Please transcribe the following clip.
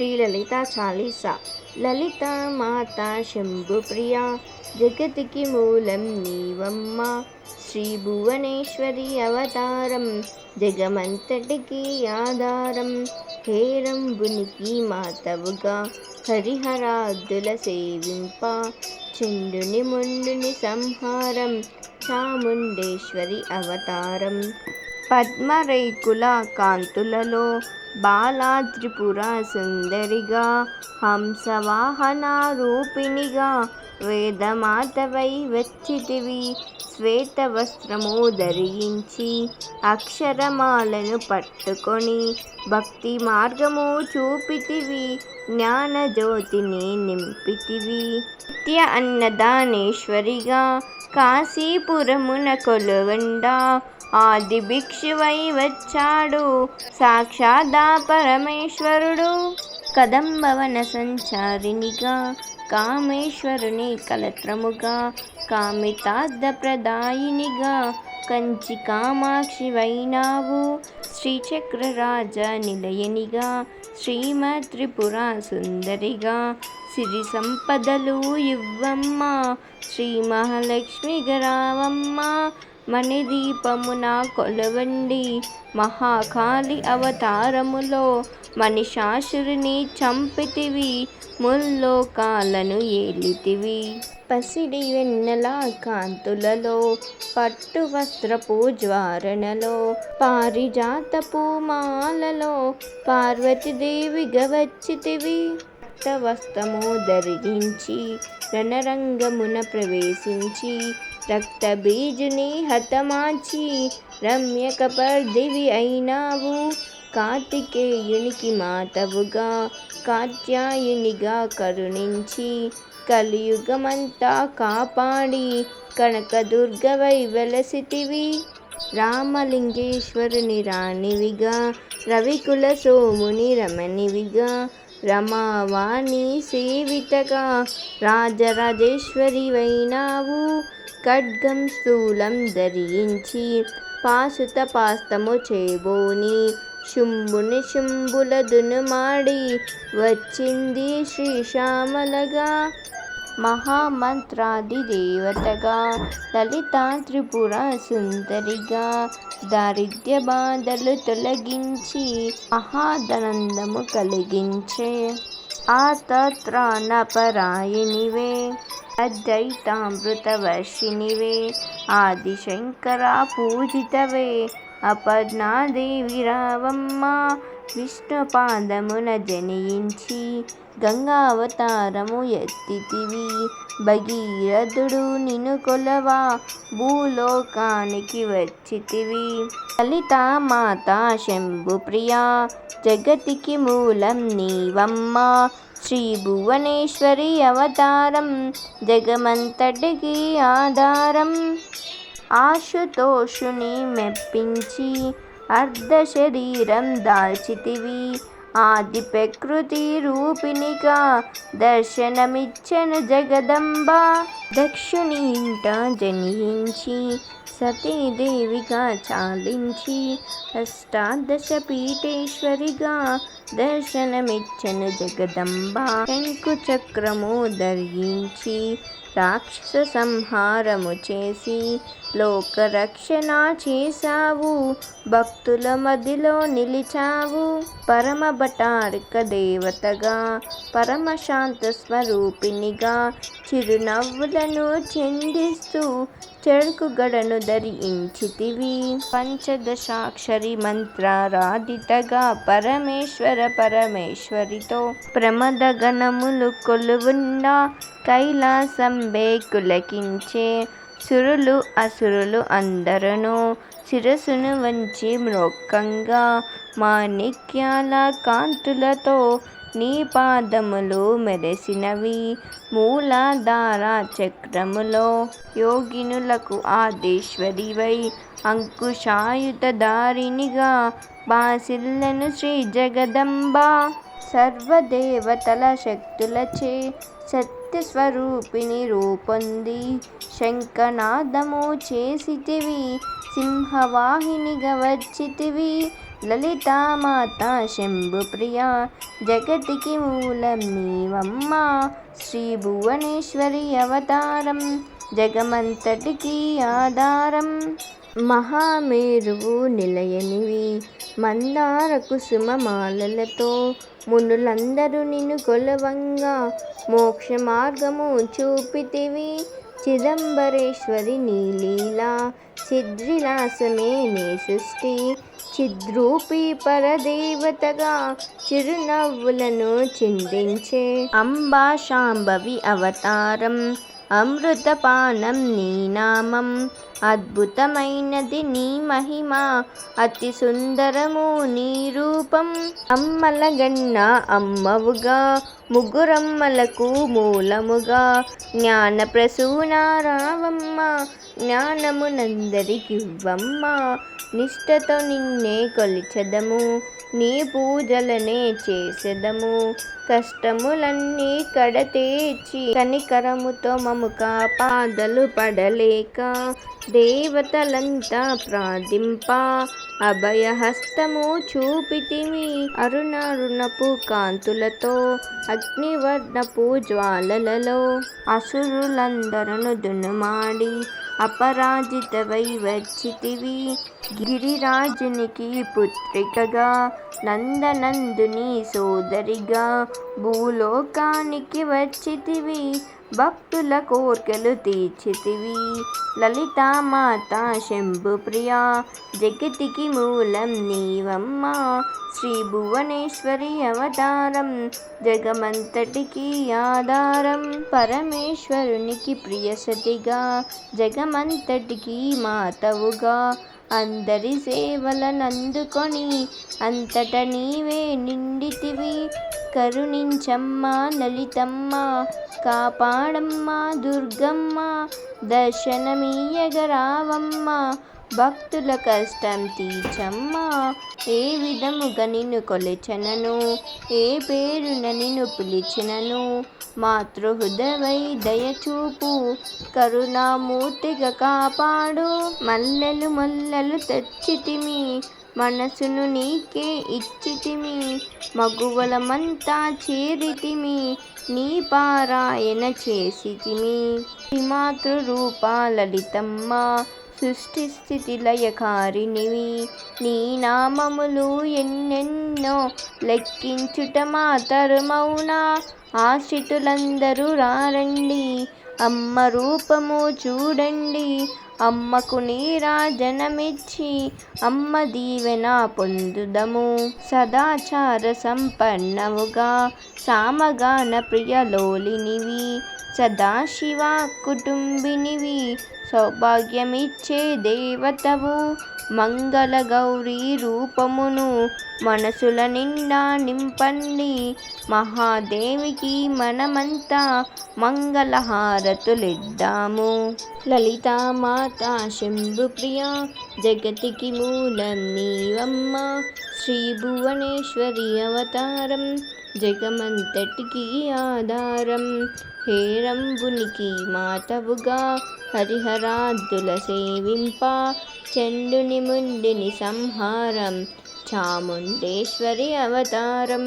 శ్రీలలితా చాలీసా. లలితా మాతా శంభుప్రియా జగతికి మూలం నీవమ్మా. శ్రీ భువనేశ్వరి అవతారం జగమంతటికి ఆధారం. హేరంబునికి మాతవుగా హరిహరాదుల సేవింప. చండుని ముండుని సంహారం చాముండేశ్వరి అవతారం. పద్మరేకుల కాంతులలో బాలా త్రిపుర సుందరిగా హంసవాహన రూపిణిగా వేదమాతవై వచ్చితివి. శ్వేత వస్త్రము ధరించి అక్షరమాలను పట్టుకొని భక్తి మార్గము చూపితివి. జ్ఞానజ్యోతిని నింపితివి. నిత్య అన్నదానేశ్వరిగా కాశీపురమున కొలువండా ఆది భిక్షువై వచ్చాడు సాక్షాదా పరమేశ్వరుడు. కదంబవన సంచారినిగా కామేశ్వరుని కలత్రముగా కామితార్థ ప్రదాయినిగా కంచి కామాక్షివైనావు. శ్రీచక్రరాజ నిలయనిగా శ్రీమద్ త్రిపుర సుందరిగా సిరి సంపదలు ఇవ్వమ్మ. శ్రీ మహాలక్ష్మి గరావమ్మ. మణిదీపమున కొలవండి మహాకాళి అవతారములో మహిషాసురుని చంపితివి. ముల్లోకాలను ఏలితివి. పసిడి వెన్నెల కాంతులలో పట్టు వస్త్రపు జ్వారణలో పారిజాతపు మాలలో పార్వతీదేవిగా వచ్చితివి. రక్తవస్త్రము ధరించి రణరంగమున ప్రవేశించి రక్తబీజుని హతమార్చి రమ్యకపర్దివి అయినావు. కార్తికేయునికి మాతవుగా కాత్యాయునిగా కరుణించి కలియుగమంతా కాపాడి కనకదుర్గవై వెలసితివి. రామలింగేశ్వరుని రాణివిగా రవికుల సోముని రమణివిగా రమావాణి సేవితగా రాజరాజేశ్వరివైనావు. ఖడ్గం స్థూలం ధరించి పాశుత పాస్తము చేబోని శుంభుని శుంభుల దునుమాడి వచ్చింది శ్రీశ్యామలగా. మహామంత్రాది దేవతగా లలితా త్రిపుర సుందరిగా దారిద్ర్య బాధలు తొలగించి మహాదనందము కలిగించే ఆతత్రాణపరాయణివే. అద్వైతామృతవర్షిణివే ఆదిశంకర పూజితవే. అపర్ణాదేవి రావమ్మ. విష్ణు పాదమున జనించి గంగావతారము ఎత్తితివి. భగీరథుడు నిన్ను కొలవా భూలోకానికి వచ్చితివి. లలితా మాతా శంభుప్రియా జగతికి మూలం నీవమ్మ. శ్రీ భువనేశ్వరి అవతారం జగమంతటికి ఆధారం. ఆశుతోషుని మెప్పించి అర్ధ శరీరం దాల్చితివి. ఆది ప్రకృతి రూపిణిగా దర్శనమిచ్చెను జగదంబ. దక్షుని ఇంట జనించి సతీదేవిగా చాలించి అష్టాదశ పీఠేశ్వరిగా దర్శనమిచ్చెను జగదంబ. శంకు చక్రము ధరించి రాక్షస సంహారము చేసి లోకరక్షణ చేశావు. భక్తుల మదిలో నిలిచావు. పరమ భటారిక దేవతగా పరమశాంత స్వరూపిణిగా చిరునవ్వులను చిందిస్తూ చెరుకు గడను ధరించితివి. పంచదశాక్షరి మంత్రారాధితగా పరమేశ్వరితో ప్రమద గణములు కొలువుండా కైలాసంబే కులకించే సురులు అసురులు అందరను శిరసును వంచి మ్రోక్కంగా మాణిక్యాల కాంతులతో నీ పాదములు మెరసినవి. మూలాధార చక్రములో యోగినులకు ఆదేశ్వరివై అంకుశాయుత దారినిగా బాసిల్లను శ్రీ జగదంబ. సర్వదేవతల శక్తులచే సత్యస్వరూపిణి రూపొంది శంఖనాదము చేసితివి. సింహవాహినిగా వచ్చితివి. లలితామాత శంభుప్రియ జగతికి మూలం నీవమ్మ శ్రీ భువనేశ్వరి అవతారం జగమంతటికి ఆధారం మహామేరువు నిలయనివి మందార కుసుమమాలలతో మునులందరూ నిన్ను కొలవంగా మోక్ష మార్గము చూపితివి చిదంబరేశ్వరి నీలీలా చిద్విలాసమే నీ సృష్టి చిద్రూపి పరదేవతగా చిరునవ్వులను చిందించే అంబా శాంభవి అవతారం అమృతపానం నీ నామం అద్భుతమైనది నీ మహిమ అతి సుందరము నీ రూపం అమ్మలగన్న అమ్మవుగా ముగ్గురమ్మలకు మూలముగా జ్ఞాన ప్రసూనారావమ్మ జ్ఞానమునందరికివ్వమ్మ నిష్టతో నిన్నే కొలిచెదము నీ పూజలనే చేసెదము కష్టములన్నీ కడతేర్చి కనికరముతో మము కాపాదలు పడలేక దేవతలంతా ప్రార్థింప అభయహస్తము చూపితిమి అరుణారుణపు కాంతులతో అగ్నివర్ణపు జ్వాలలలో అసురులందరను దునుమాడి అపరాజితవై వచ్చితివి గిరిరాజునికి పుత్రికగా నందనందుని సోదరిగా భూలోకానికి వచ్చితివి భక్తుల కోర్కెలు తీర్చితివి లలితామాత శంభుప్రియ జగతికి మూలం నీవమ్మ శ్రీ భువనేశ్వరి అవతారం జగమంతటికి ఆధారం పరమేశ్వరునికి ప్రియసతిగా జగమంతటికి మాతవుగా అందరి సేవలనందుకొని అంతట నీవే నిండితివి కరుణించమ్మా లలితమ్మ కాపాడమ్మా దుర్గమ్మ దర్శనమీయగరావమ్మ భక్తుల కష్టం తీర్చమ్మా ఏ విధముగా నిన్ను కొలిచెనను ఏ పేరున నిన్ను పిలిచినను మాతృహృదయవై దయచూపు కరుణామూర్తిగా కాపాడు మల్లెలు మొల్లలు తెచ్చితిమి మనసును నీకే ఇచ్చితిమి మగువలమంతా చేరితిమి నీ పారాయణ చేసితిమి శ్రీమాతృరూప లలితమ్మ సృష్టి స్థితి లయకారినివి నీ నామములు ఎన్నెన్నో లెక్కించుట మాతరమౌనా ఆశ్రితులందరూ రారండి అమ్మ రూపము చూడండి అమ్మకు నీరాజనమిచ్చి అమ్మ దీవెన పొందుదము సదాచార సంపన్నవుగా సామగాన ప్రియలోలినివి సదాశివ కుటుంబినివి సౌభాగ్యమిచ్చే దేవతవు మంగళ గౌరీ రూపమును మనసుల నిండా నింపండి మహాదేవికి మనమంతా మంగళహారతులిద్దాము లలితామాత శంభుప్రియ జగతికి మూలం నీవమ్మ శ్రీ భువనేశ్వరి అవతారం జగమంతటికి ఆధారం హేరంబునికి మాతవుగా హరిహరాద్దుల సేవింప చండుని ముండిని సంహారం చాముండేశ్వరి అవతారం